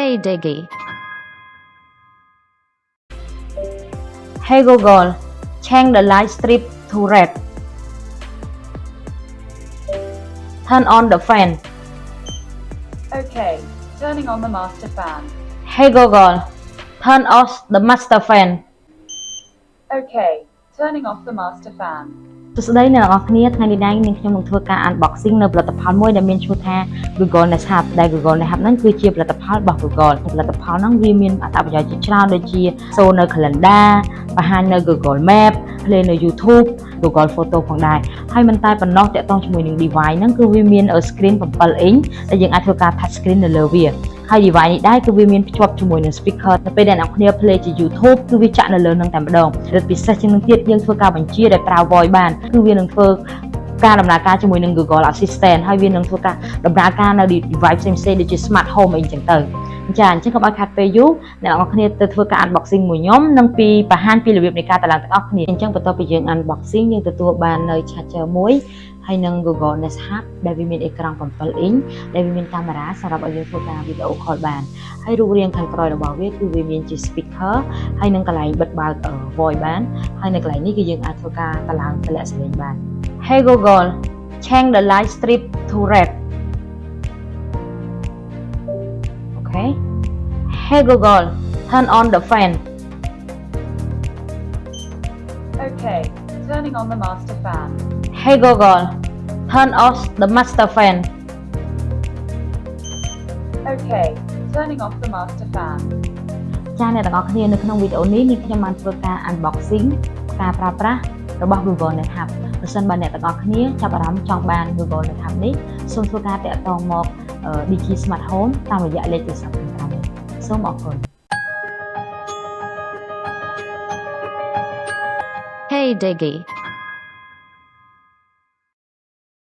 Hey Diggy. Hey Google, change the light strip to red. Turn on the fan. Okay, turning on the master fan. Hey Google, turn off the master fan. Okay, turning off the master fan. សួស្តីអ្នកទាំងអស់គ្នាថ្ងៃនេះដែរនាងខ្ញុំនឹងធ្វើការ unboxing នៅផលិតផលមួយដែលមានឈ្មោះថា Google Nest Hub ដែល Google Nest Hub ហ្នឹងគឺជាផលិតផលរបស់ Google ផលិតផលហ្នឹងវាមានអត្ថប្រយោជន៍ជាច្រើនដូចជាចូលនៅ calendar បង្ហាញនៅ Google Map play នៅ YouTube Google Photo ផងដែរហើយមិនតែប៉ុណ្ណោះតាក់ទងជាមួយនឹង device ហ្នឹងគឺវាមាន screen 7 inch ដែលយើងអាចធ្វើការ touch screen នៅលើវាហើយ device នេះដែរគឺវាមានភ្ជាប់ជាមួយនឹង speaker នៅពេលដែលអ្នកគ្នា play ជា YouTube គឺវាចាក់នៅលើនឹងតែម្ដងរឹតពិសេសជាងនឹងទៀតយើងធ្វើការបញ្ជាដោយប្រើ voice បានគឺវានឹងធ្វើការដំណើរការជាមួយនឹង Google Assistant ហើយវានឹងធ្វើការដំណើរការនៅ device ផ្សេងៗដូចជា smart home អីចឹងទៅចាអញ្ចឹងកុំឲ្យខាត់ពេលយូរអ្នកនរគ្នាទៅធ្វើការ unboxing មួយខ្ញុំនិងពីបង្ហាញពីរបៀបនៃការតឡើងទាំងអស់គ្នាអញ្ចឹងបន្ទាប់ពីយើង unboxing យើងទទួលបាននៅ charger មួយហើយនឹង Google Nest Hub ដែលវាមានអេក្រង់7 inch ដែលវាមានកាមេរ៉ាសម្រាប់ឲ្យយើងធ្វើការ video call បានហើយរូបរាងខាងក្រោយរបស់វាគឺវាមានជា speaker ហើយនឹងកន្លែងបិទបើក voice បានហើយនៅកន្លែងនេះគឺយើងអាចធ្វើការតឡើងតម្លាក់សំឡេងបាន Hey Google change the light strip to red Okay Hey Google turn on the fan Okay, turning on the master fan. Hey Google turn off the master fan Okay, turning off the master fan. ចាអ្នកទាំងអស់គ្នានៅក្នុងវីដេអូនេះនាងខ្ញុំបានធ្វើការ unboxing ការប្រើប្រាស់របស់ Google Nest Hub ប្រសិនបើអ្នកទាំងអស់គ្នាចាប់អារម្មណ៍ចង់បាន Google Nest Hub នេះសូមធ្វើការតាក់ទងមក Digi Smart Home តាមរយៈលេខទូរស័ព្ទខាងក្រោមនេះសូមអរគុណ Hey Diggy.